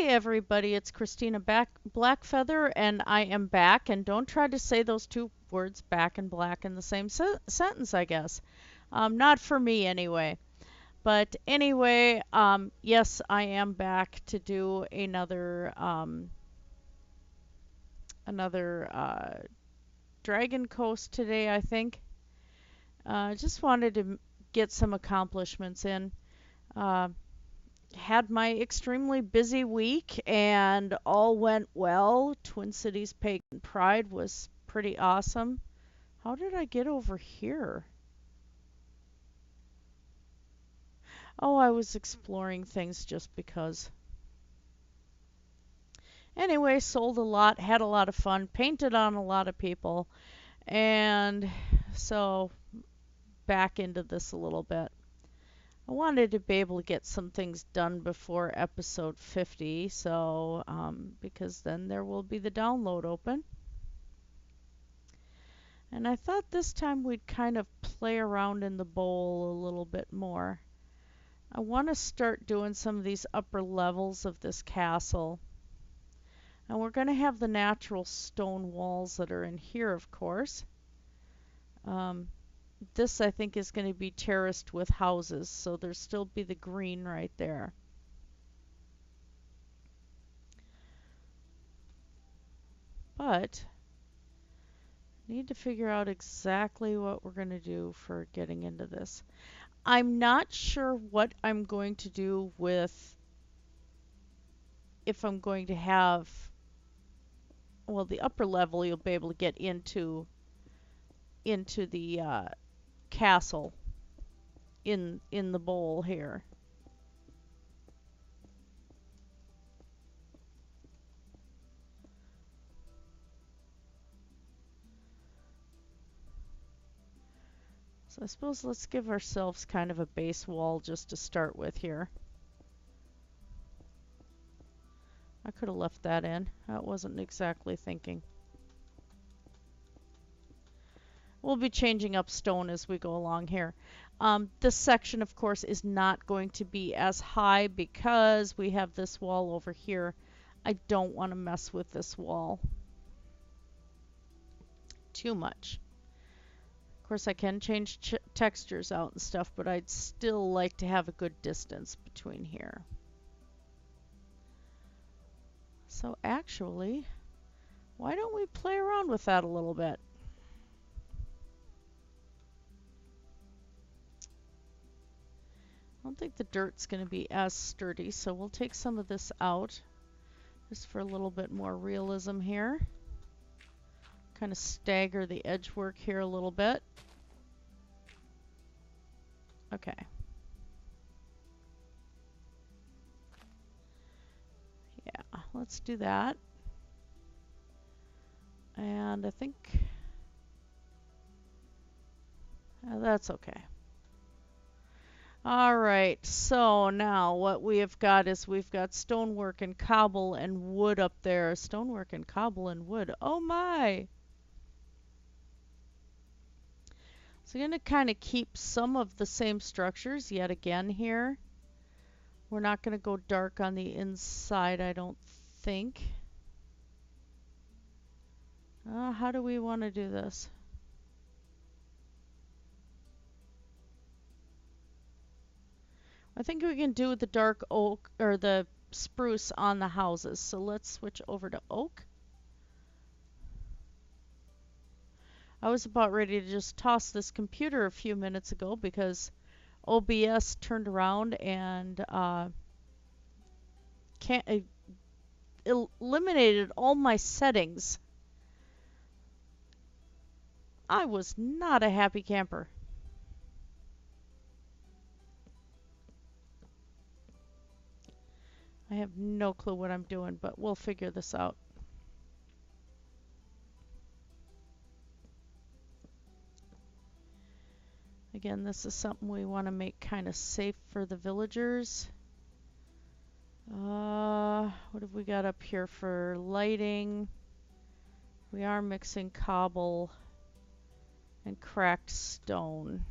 everybody, it's Christina Blackfeather, and I am back. And don't try to say those two words, back and black, in the same sentence, I guess. Not for me, anyway. But anyway, yes, I am back to do another Dragon Coast today, I think. Just wanted to get some accomplishments in. Uh, had my extremely busy week and all went well. Twin Cities Pagan Pride was pretty awesome. How did I get over here? Oh, I was exploring things just because. Anyway, sold a lot, had a lot of fun, painted on a lot of people, and so back into this a little bit. I wanted to be able to get some things done before episode 50, so because then there will be the download open. And I thought this time we'd kind of play around in the bowl a little bit more. I want to start doing some of these upper levels of this castle. And we're going to have the natural stone walls that are in here, of course. This, I think, is going to be terraced with houses, so there'll still be the green right there. But need to figure out exactly what we're going to do for getting into this. I'm not sure what I'm going to do with if I'm going to have, well, the upper level you'll be able to get into the castle in the bowl here. So I suppose let's give ourselves kind of a base wall just to start with here. I could have left that in. I wasn't exactly thinking. We'll be changing up stone as we go along here. This section, of course, is not going to be as high because we have this wall over here. I don't want to mess with this wall too much. Of course, I can change textures out and stuff, but I'd still like to have a good distance between here. So actually, why don't we play around with that a little bit? I don't think the dirt's going to be as sturdy, so we'll take some of this out just for a little bit more realism here. Kind of stagger the edge work here a little bit. Okay. Yeah, let's do that. And I think that's okay. Alright, so now what we have got is we've got stonework and cobble and wood up there. Stonework and cobble and wood. Oh my! So I'm going to kind of keep some of the same structures yet again here. We're not going to go dark on the inside, I don't think. How do we want to do this? I think we can do the dark oak or the spruce on the houses. So let's switch over to oak. I was about ready to just toss this computer a few minutes ago because OBS turned around and eliminated all my settings. I was not a happy camper. I have no clue what I'm doing, but we'll figure this out. Again, this is something we want to make kind of safe for the villagers. What have we got up here for lighting? We are mixing cobble and cracked stone.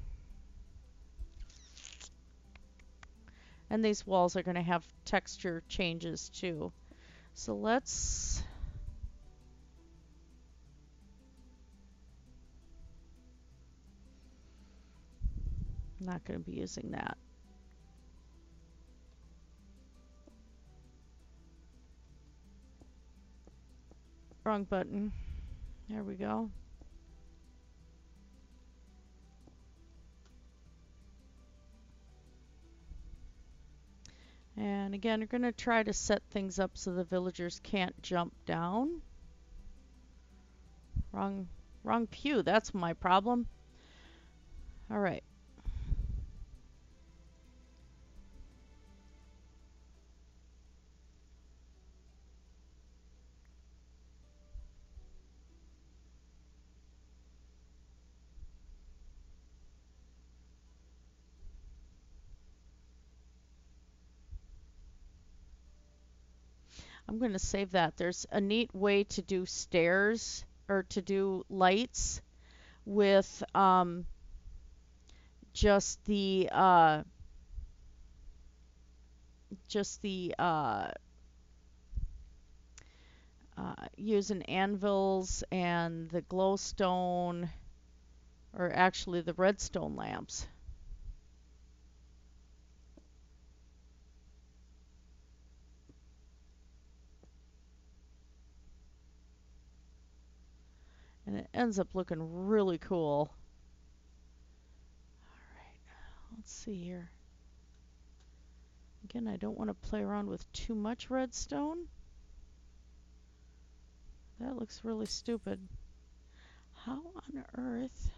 And these walls are going to have texture changes too. So let's... Not going to be using that. Wrong button. There we go. And again, we're going to try to set things up so the villagers can't jump down. Wrong pew, that's my problem. All right. I'm going to save that. There's a neat way to do stairs or to do lights with just the using anvils and the glowstone, or actually the redstone lamps. And it ends up looking really cool. All right, let's see here. Again, I don't want to play around with too much redstone. That looks really stupid. How on earth?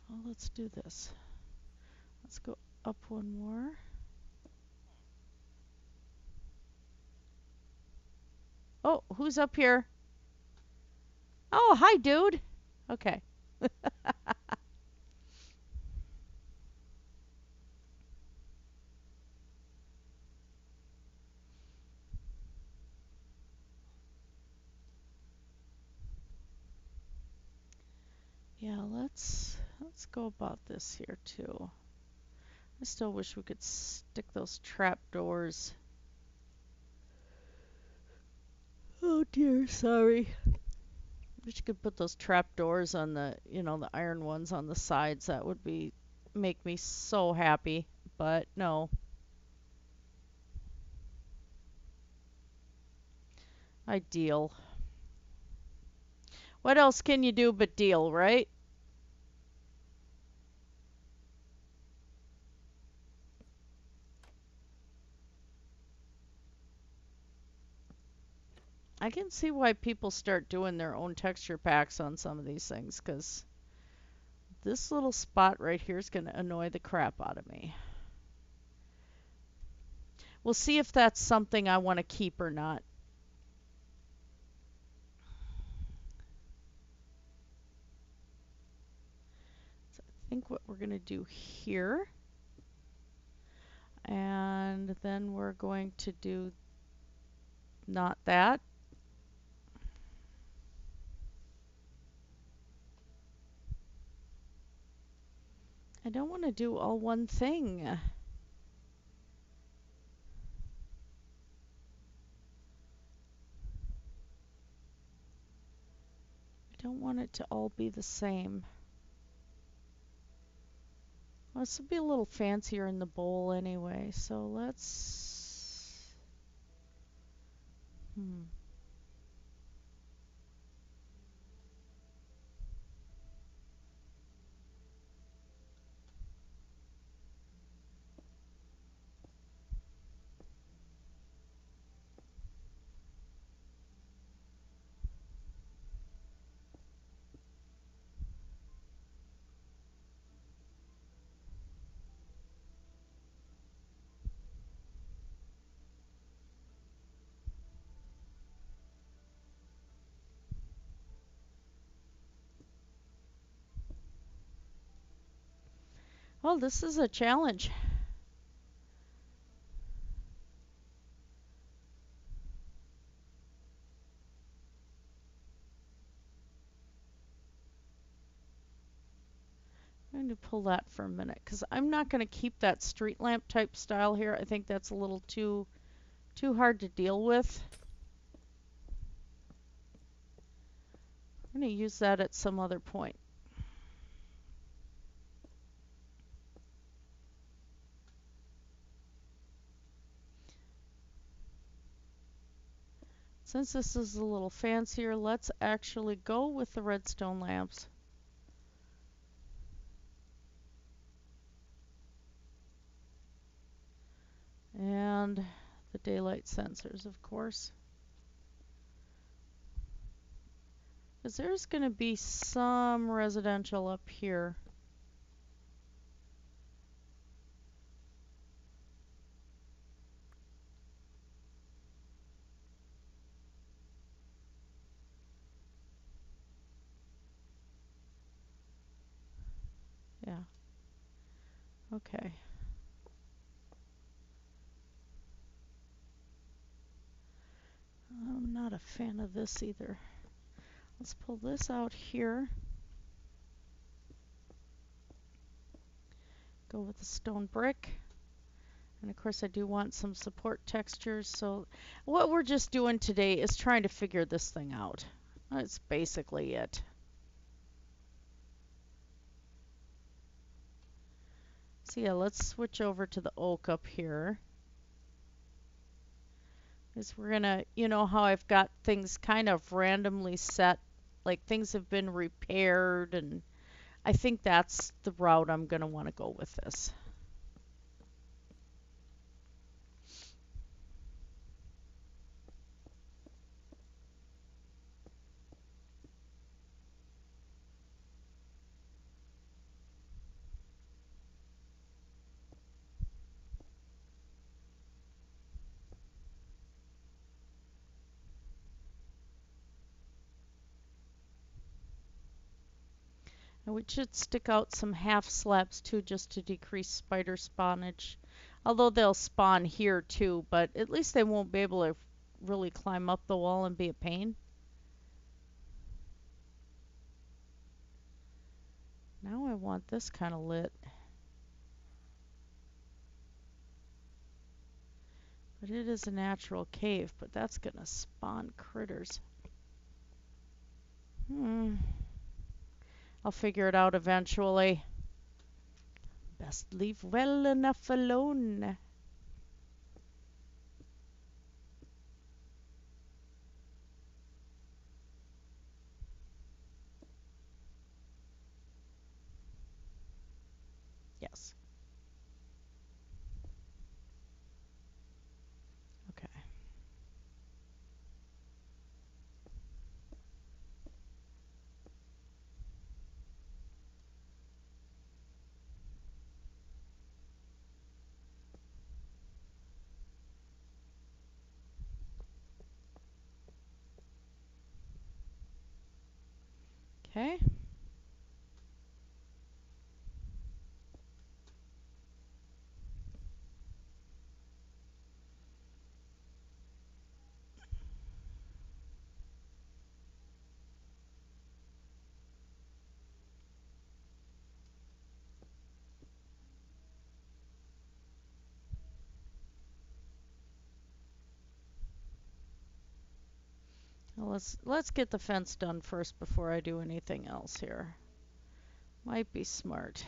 Well, let's do this. Let's go up one more. Oh, who's up here? Oh, hi, dude. Okay. Yeah, let's go about this here too. I still wish we could stick those trap doors. Oh dear, sorry. Wish you could put those trap doors on the, the iron ones on the sides. That would make me so happy. But no. I deal. What else can you do but deal, right? I can see why people start doing their own texture packs on some of these things, because this little spot right here is going to annoy the crap out of me. We'll see if that's something I want to keep or not. So I think what we're going to do here, and then we're going to do not that. I don't want to do all one thing. I don't want it to all be the same. Well, this will be a little fancier in the bowl anyway, so let's... Well, this is a challenge. going to pull that for a minute because I'm not going to keep that street lamp type style here. I think that's a little too hard to deal with. I'm going to use that at some other point. Since this is a little fancier, let's actually go with the redstone lamps. And the daylight sensors, of course. Because there's going to be some residential up here. Yeah. Okay. I'm not a fan of this either. Let's pull this out here. Go with the stone brick. And of course I do want some support textures. So what we're just doing today is trying to figure this thing out. That's basically it. So yeah, let's switch over to the oak up here. Because we're gonna, you know how I've got things kind of randomly set, like things have been repaired, and I think that's the route I'm gonna want to go with this. And we should stick out some half slabs too, just to decrease spider spawnage. Although they'll spawn here too, but at least they won't be able to really climb up the wall and be a pain. Now I want this kind of lit. But it is a natural cave, but that's gonna spawn critters. I'll figure it out eventually. Best leave well enough alone. Yes. Okay. Okay. Well, let's get the fence done first before I do anything else here. Might be smart.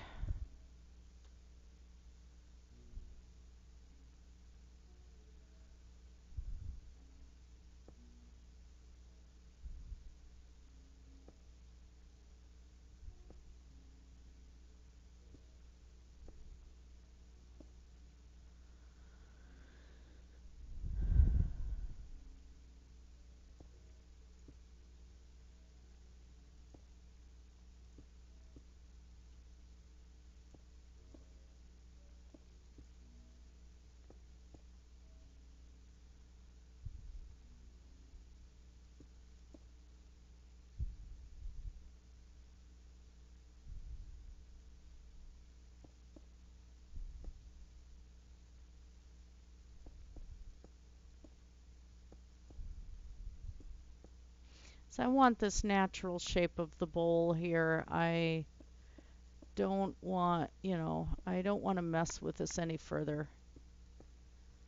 So I want this natural shape of the bowl here. I don't want, I don't want to mess with this any further.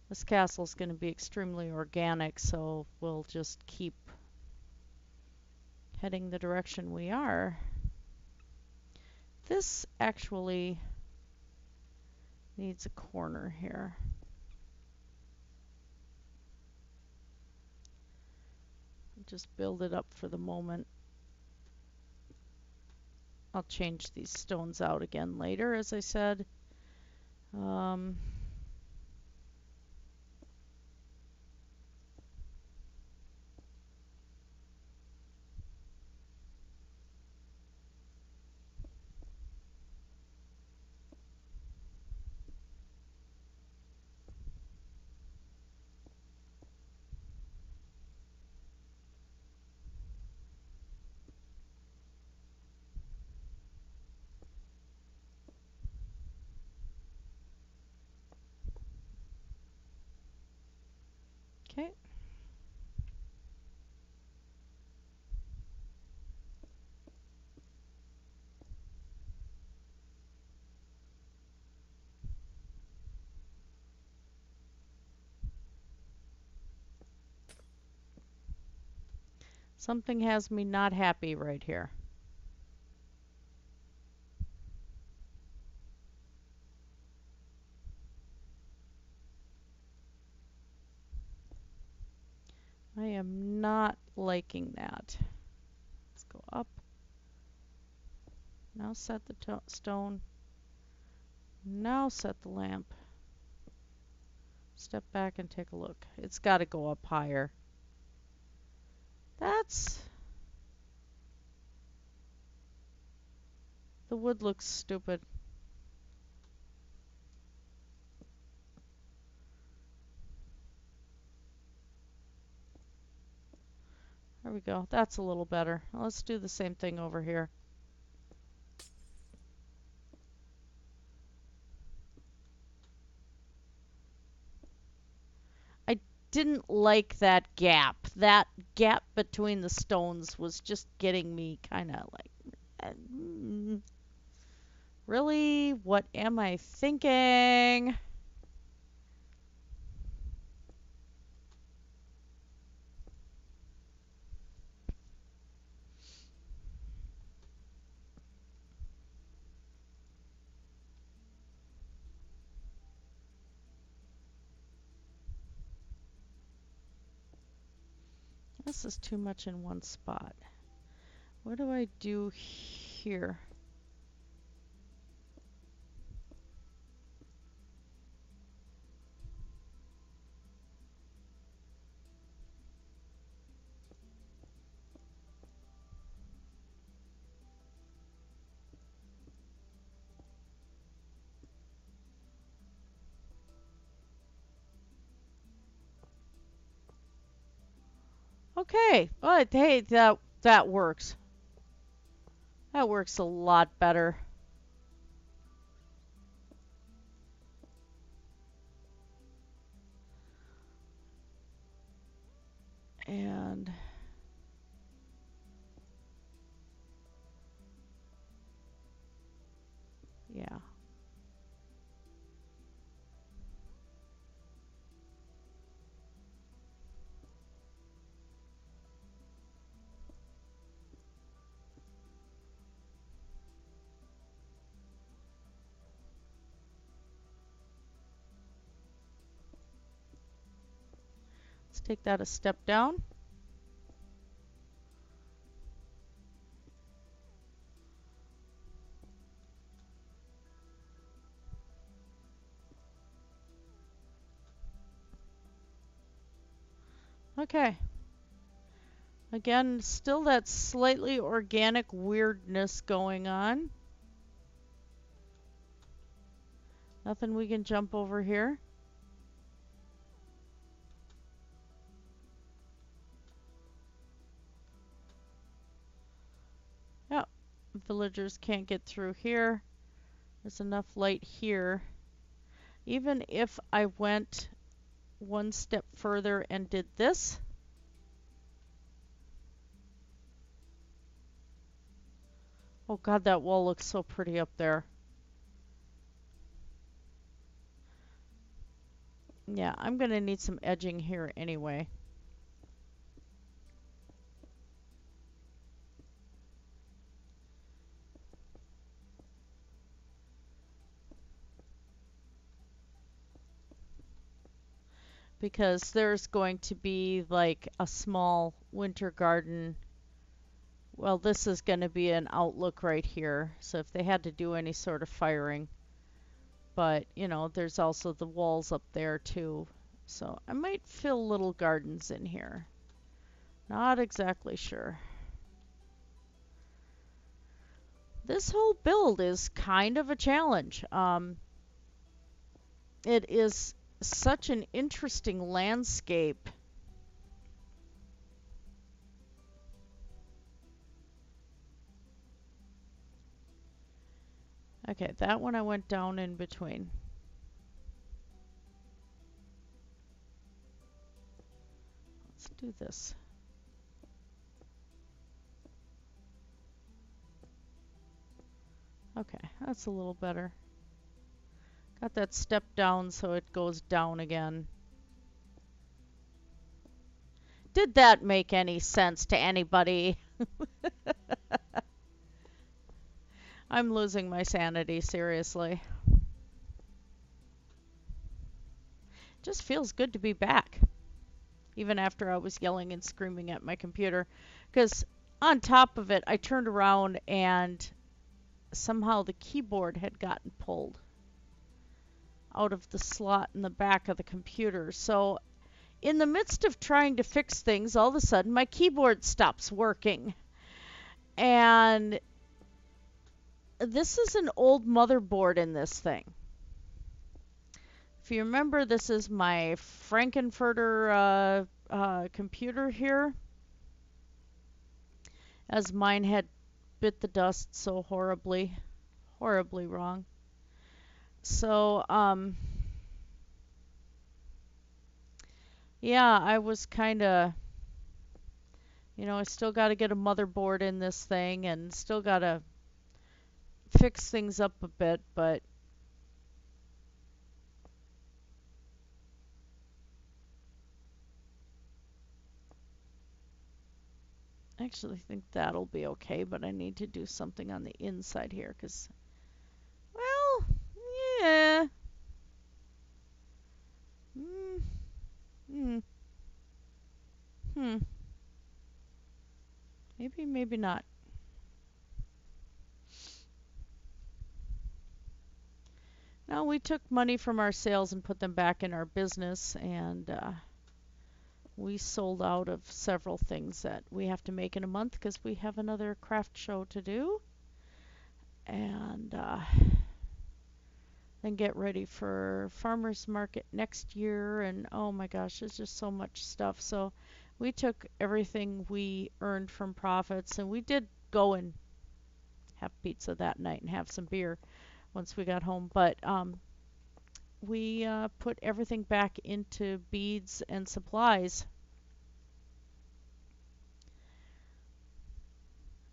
This castle's going to be extremely organic, so we'll just keep heading the direction we are. This actually needs a corner here. Just build it up for the moment. I'll change these stones out again later, as I said. Okay. Something has me not happy right here. I am not liking that. Let's go up. Now set the stone. Now set the lamp. Step back and take a look. It's got to go up higher. The wood looks stupid. There we go. That's a little better. Let's do the same thing over here. I didn't like that gap. That gap between the stones was just getting me kind of like, really? What am I thinking? This is too much in one spot. What do I do here? Okay, but hey, that works. That works a lot better. And yeah. Let's take that a step down. Okay. Again, still that slightly organic weirdness going on. Nothing we can jump over here. Yep, villagers can't get through here. There's enough light here. Even if I went one step further and did this, oh god, that wall looks so pretty up there. Yeah, I'm going to need some edging here anyway. Because there's going to be like a small winter garden. Well, this is going to be an outlook right here. So if they had to do any sort of firing, but you know, there's also the walls up there too. So I might fill little gardens in here. Not exactly sure. This whole build is kind of a challenge. It is such an interesting landscape. Okay, that one I went down in between. Let's do this. Okay, that's a little better. Got that step down so it goes down again. Did that make any sense to anybody? I'm losing my sanity, seriously. Just feels good to be back, even after I was yelling and screaming at my computer. Because on top of it, I turned around and somehow the keyboard had gotten pulled out of the slot in the back of the computer. So in the midst of trying to fix things, all of a sudden my keyboard stops working. And this is an old motherboard in this thing. If you remember, this is my Frankenfurter computer here, as mine had bit the dust so horribly, horribly wrong. So, yeah, I was kind of, you know, I still got to get a motherboard in this thing and still got to fix things up a bit, but I actually think that'll be okay, but I need to do something on the inside here because, well, yeah. Mm, mm, hmm. Maybe, maybe not. Now, we took money from our sales and put them back in our business, and we sold out of several things that we have to make in a month because we have another craft show to do. And then get ready for farmers market next year, and oh my gosh, there's just so much stuff. So we took everything we earned from profits, and we did go and have pizza that night and have some beer once we got home, but we put everything back into beads and supplies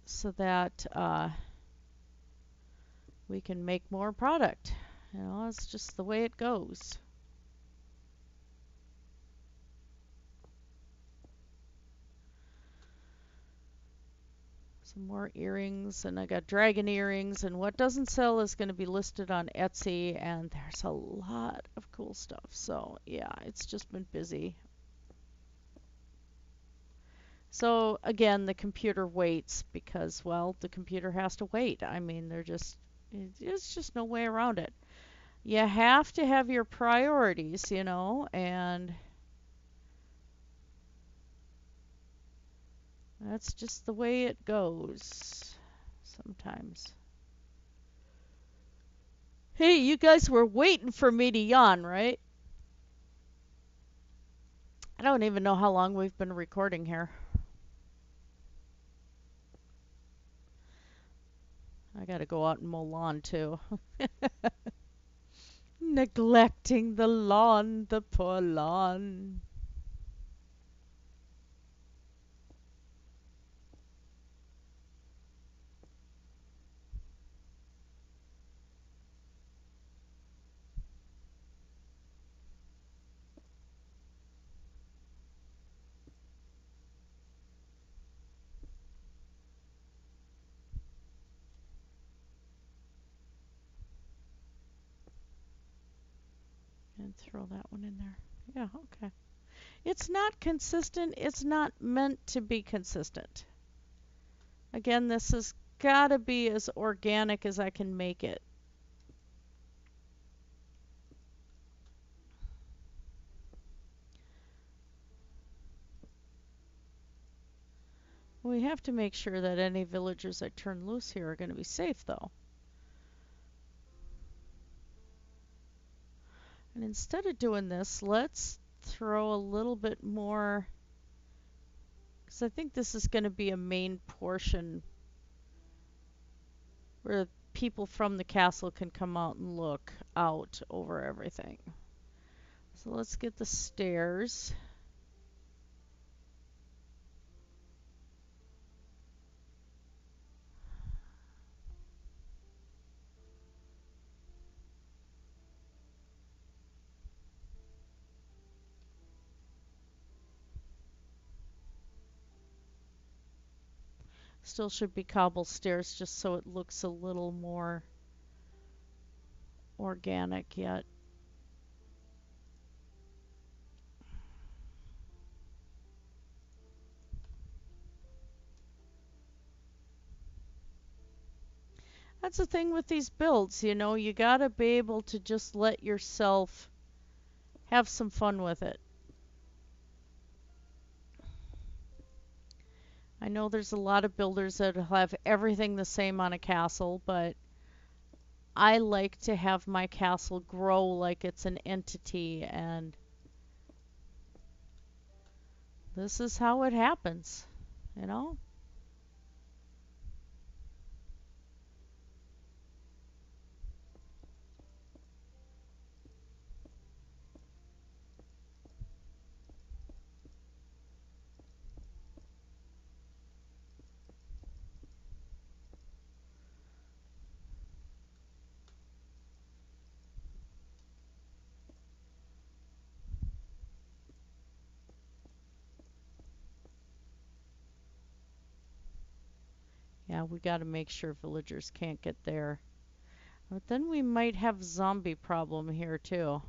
so that we can make more product. You know, it's just the way it goes. Some more earrings, and I got dragon earrings, and what doesn't sell is going to be listed on Etsy, and there's a lot of cool stuff. So yeah, it's just been busy. So again, the computer waits because, well, the computer has to wait. I mean, there's just no way around it. You have to have your priorities, you know, and that's just the way it goes sometimes. Hey, you guys were waiting for me to yawn, right? I don't even know how long we've been recording here. I gotta go out and mow lawn too. Neglecting the lawn, the poor lawn. And throw that one in there. Yeah, okay. It's not consistent. It's not meant to be consistent. Again, this has got to be as organic as I can make it. We have to make sure that any villagers I turn loose here are going to be safe, though. And instead of doing this, let's throw a little bit more, because I think this is going to be a main portion where people from the castle can come out and look out over everything. So let's get the stairs. Still should be cobble stairs just so it looks a little more organic yet. That's the thing with these builds, you know, you gotta be able to just let yourself have some fun with it. I know there's a lot of builders that have everything the same on a castle, but I like to have my castle grow like it's an entity, and this is how it happens, you know? Yeah, we gotta make sure villagers can't get there. But then we might have zombie problem here too.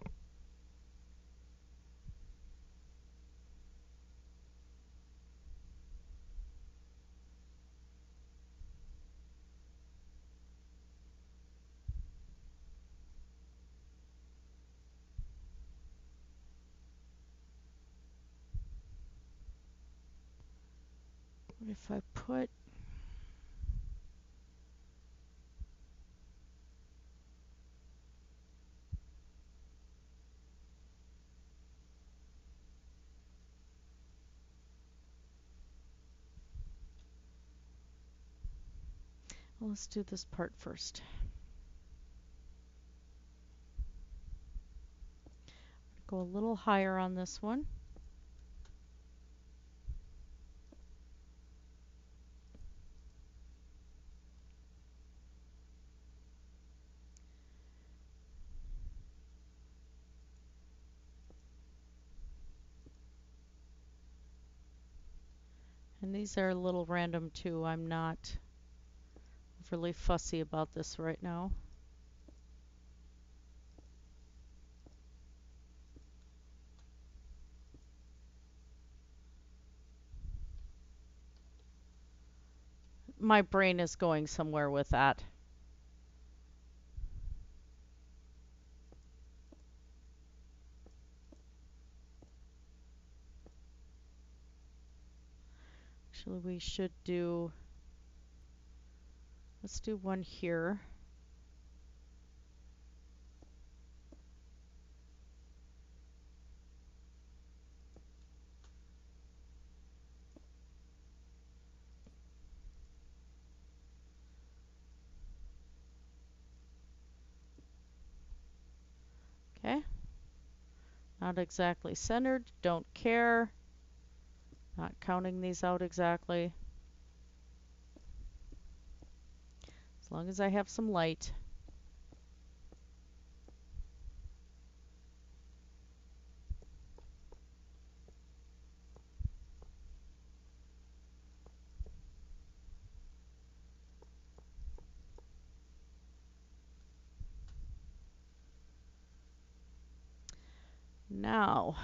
What if I put... Well, let's do this part first. Go a little higher on this one. And these are a little random too. I'm not overly fussy about this right now. My brain is going somewhere with that. Actually, we should do... Let's do one here. Okay. Not exactly centered. Don't care. Not counting these out exactly. As long as I have some light. Now,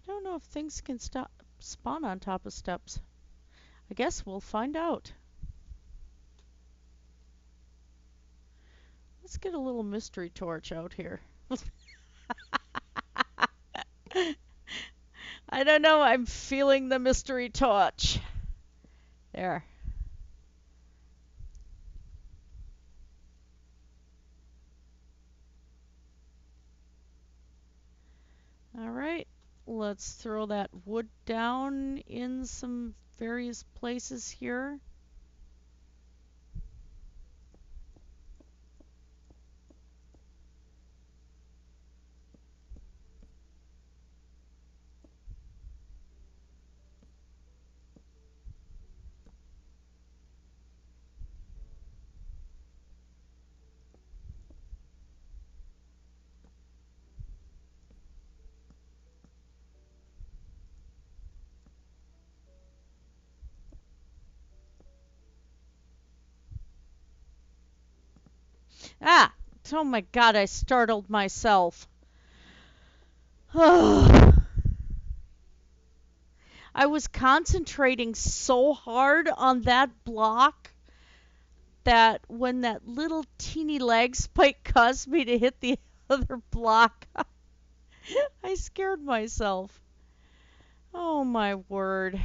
I don't know if things can spawn on top of steps. I guess we'll find out. Let's get a little mystery torch out here. I don't know, I'm feeling the mystery torch. There. All right, let's throw that wood down in some various places here. Ah! Oh my God, I startled myself. I was concentrating so hard on that block that when that little teeny lag spike caused me to hit the other block, I scared myself. Oh my word.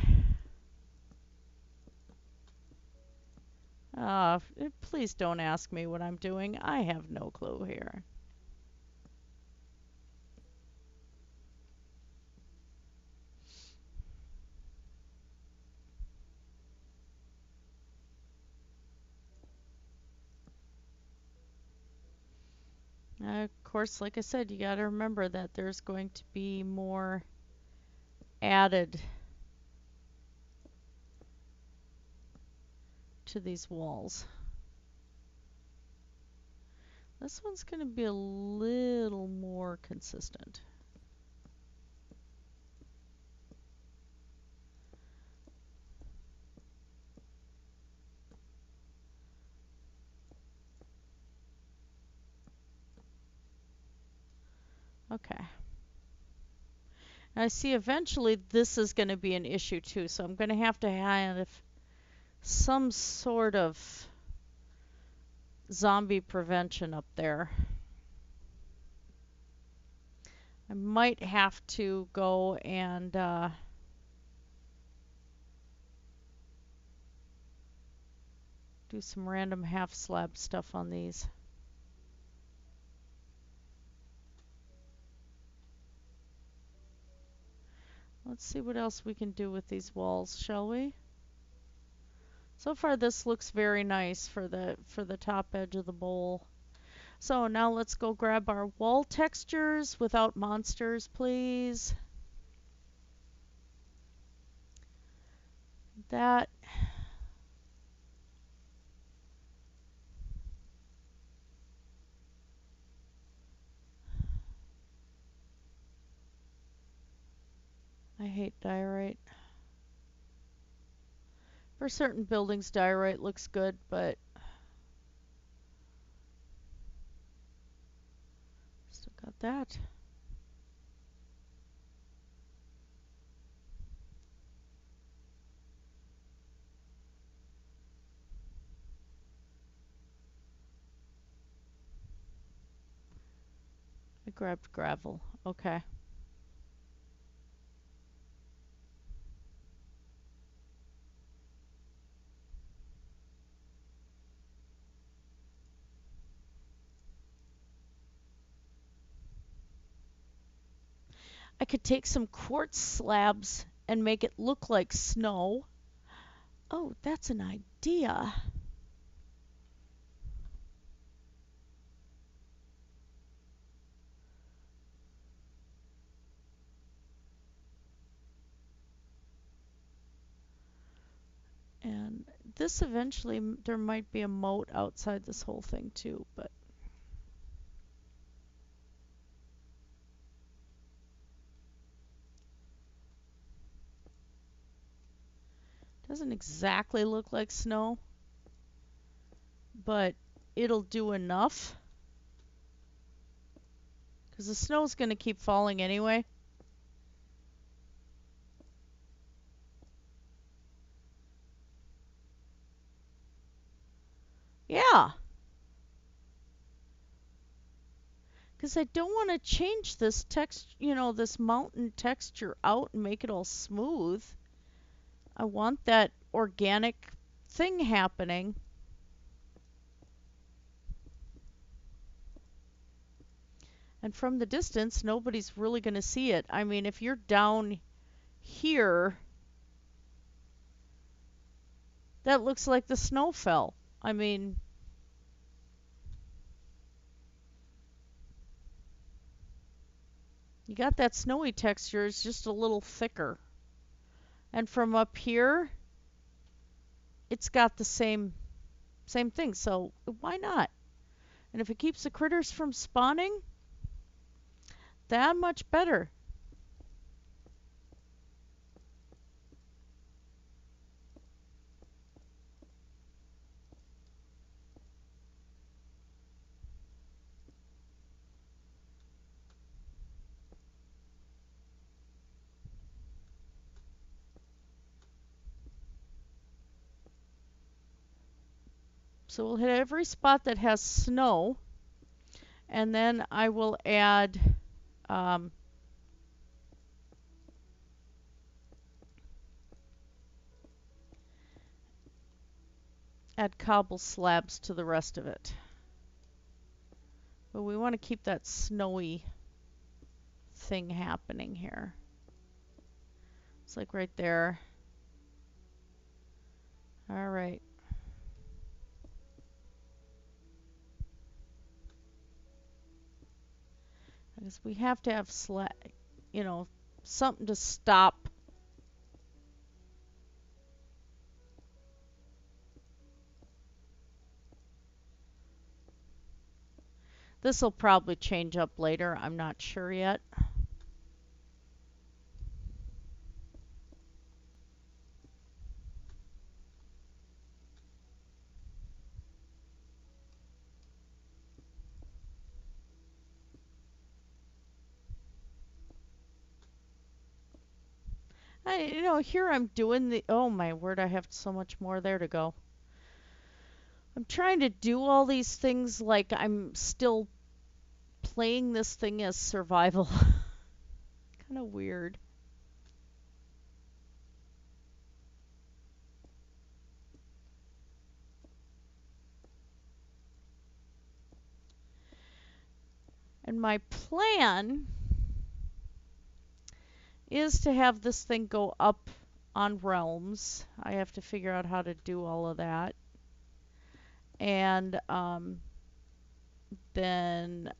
Please don't ask me what I'm doing. I have no clue here. Of course, like I said, you got to remember that there's going to be more added to these walls. This one's going to be a little more consistent. Okay. I see eventually this is going to be an issue too, so I'm going to have some sort of zombie prevention up there. I might have to go and do some random half slab stuff on these. Let's see what else we can do with these walls, shall we? So far this looks very nice for the top edge of the bowl. So now let's go grab our wall textures without monsters, please. That. I hate diorite. For certain buildings, diorite looks good, but still got that. I grabbed gravel. Okay. I could take some quartz slabs and make it look like snow. Oh, that's an idea. this eventually, there might be a moat outside this whole thing too, but doesn't exactly look like snow, but it'll do enough because the snow's going to keep falling anyway. Yeah, because I don't want to change this text, this mountain texture out and make it all smooth. I want that organic thing happening. And from the distance, nobody's really going to see it. I mean, if you're down here, that looks like the snow fell. I mean, you got that snowy texture, it's just a little thicker. And from up here, it's got the same thing, so why not? And if it keeps the critters from spawning, that much better. So we'll hit every spot that has snow, and then I will um, add cobble slabs to the rest of it. But we want to keep that snowy thing happening here. It's like right there. All right. Because we have to have something to stop. This will probably change up later. I'm not sure yet. Here I'm doing oh my word, I have so much more there to go. I'm trying to do all these things like I'm still playing this thing as survival. Kind of weird. And my plan is to have this thing go up on realms. I have to figure out how to do all of that. And then,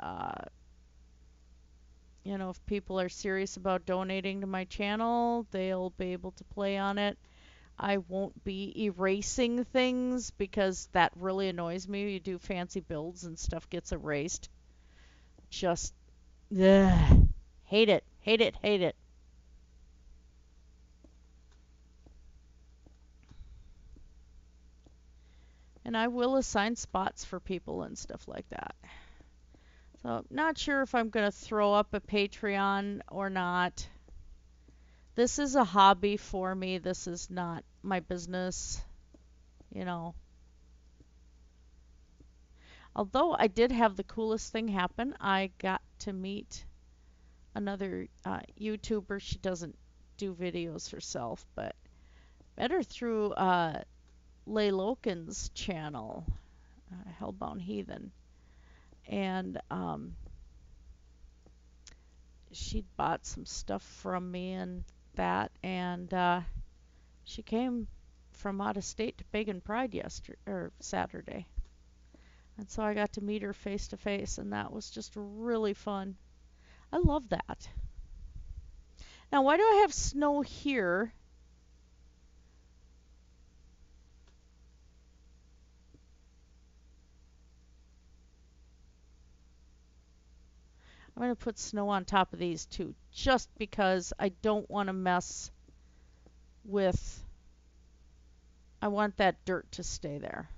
if people are serious about donating to my channel, they'll be able to play on it. I won't be erasing things because that really annoys me. You do fancy builds and stuff gets erased. Just, ugh, hate it, hate it, hate it. And I will assign spots for people and stuff like that. So, not sure if I'm going to throw up a Patreon or not. This is a hobby for me. This is not my business, you know. Although I did have the coolest thing happen. I got to meet another YouTuber. She doesn't do videos herself, but met her through Lay Loken's channel, Hellbound Heathen. And she'd bought some stuff from me and that, and she came from out of state to Pagan Pride Saturday. And so I got to meet her face to face, and that was just really fun. I love that. Now, why do I have snow here? I'm going to put snow on top of these too, just because I don't want to mess with, I want that dirt to stay there.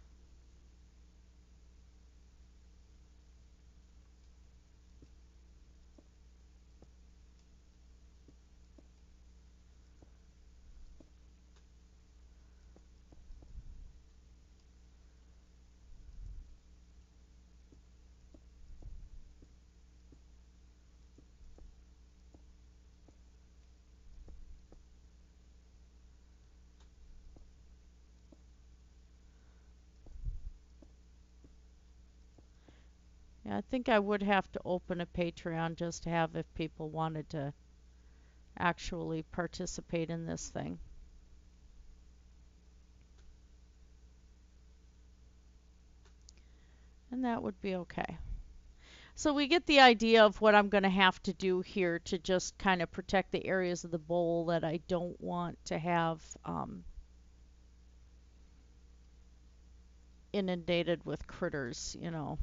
Yeah, I think I would have to open a Patreon just to have if people wanted to actually participate in this thing. And that would be okay. So we get the idea of what I'm going to have to do here to just kind of protect the areas of the bowl that I don't want to have inundated with critters, you know.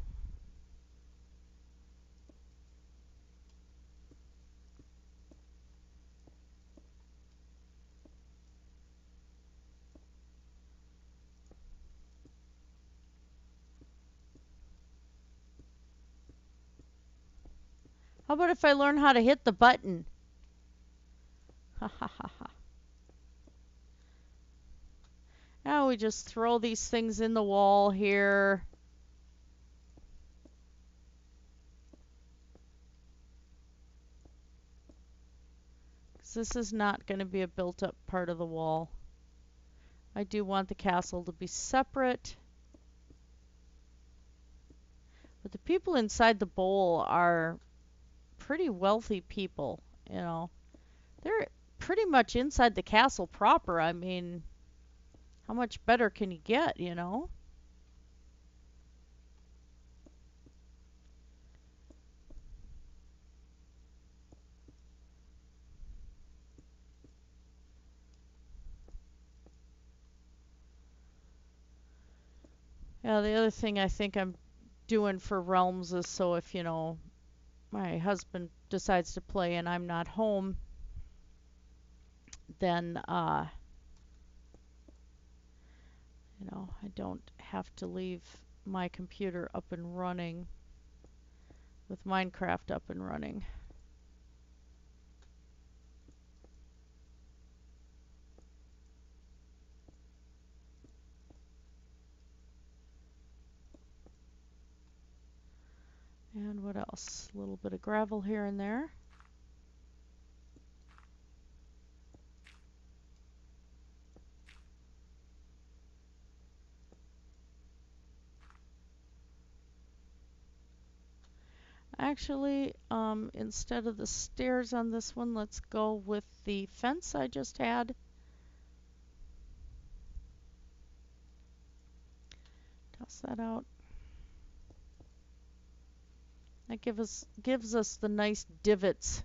How about if I learn how to hit the button? Ha ha ha ha. Now we just throw these things in the wall here. This is not going to be a built-up part of the wall. I do want the castle to be separate. But the people inside the bowl are pretty wealthy people, you know. They're pretty much inside the castle proper. I mean, how much better can you get, you know? Yeah, the other thing I think I'm doing for Realms is so if, you know, my husband decides to play and I'm not home, then, you know, I don't have to leave my computer up and running with Minecraft up and running. And what else? A little bit of gravel here and there. Actually, instead of the stairs on this one, let's go with the fence I just had. Toss that out. That gives us the nice divots.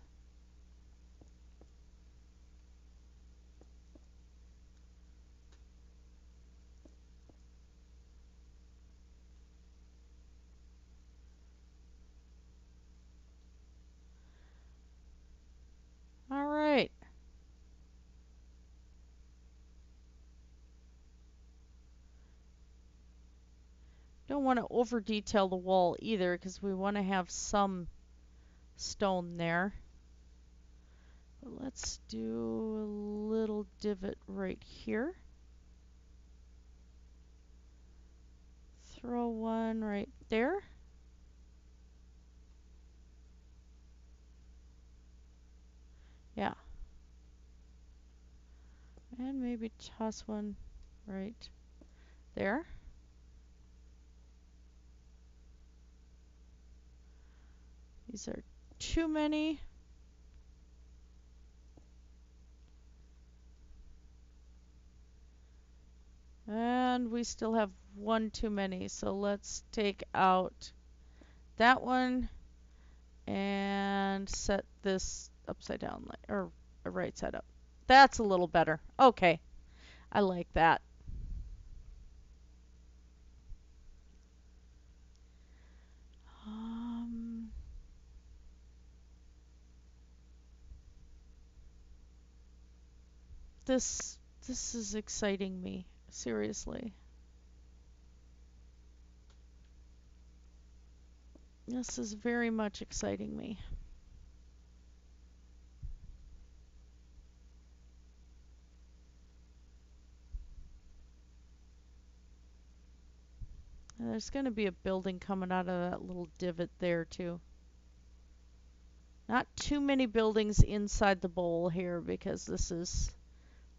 All right. Don't want to over detail the wall either because we want to have some stone there. But let's do a little divot right here. Throw one right there. Yeah. And maybe toss one right there. These are too many. And we still have one too many. So let's take out that one and set this upside down, or right side up. That's a little better. Okay, I like that. Um, this is exciting me, seriously. This is very much exciting me. And there's going to be a building coming out of that little divot there too. Not too many buildings inside the bowl here because this is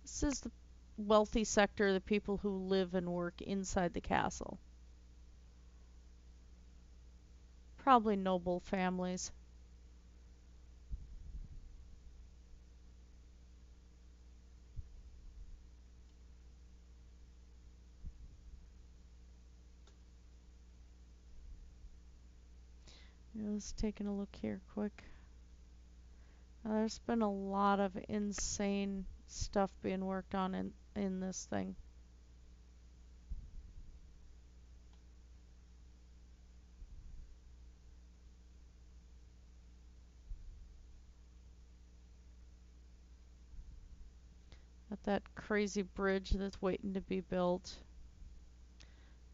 the wealthy sector, the people who live and work inside the castle. Probably noble families. Just taking a look here quick. There's been a lot of insane stuff being worked on in this thing. Got that crazy bridge that's waiting to be built.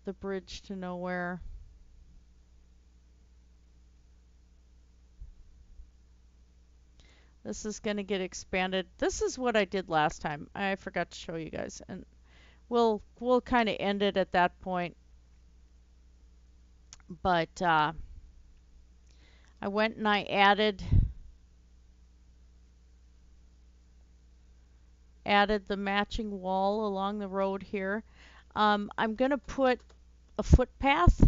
The bridge to nowhere. This is going to get expanded. This is what I did last time. I forgot to show you guys, and we'll kind of end it at that point. But I went and I added the matching wall along the road here. I'm going to put a footpath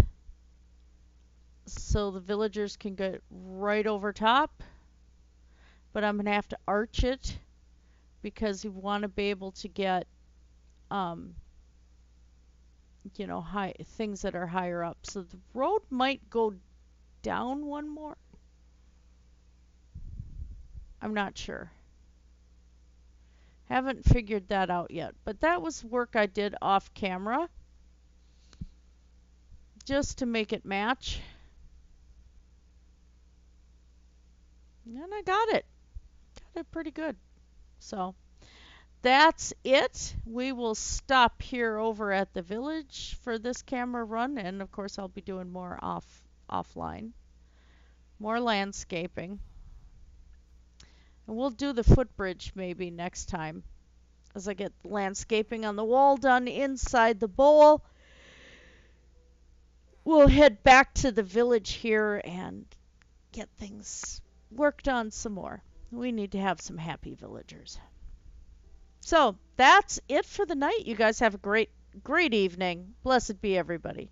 so the villagers can get right over top. But I'm going to have to arch it because you want to be able to get, you know, high things that are higher up. So the road might go down one more. I'm not sure. Haven't figured that out yet. But that was work I did off camera just to make it match. And I got it. Got it pretty good. So that's it. We will stop here over at the village for this camera run, and of course I'll be doing more offline. More landscaping. And we'll do the footbridge maybe next time as I get landscaping on the wall done inside the bowl. We'll head back to the village here and get things worked on some more. We need to have some happy villagers. So that's it for the night. You guys have a great evening. Blessed be everybody.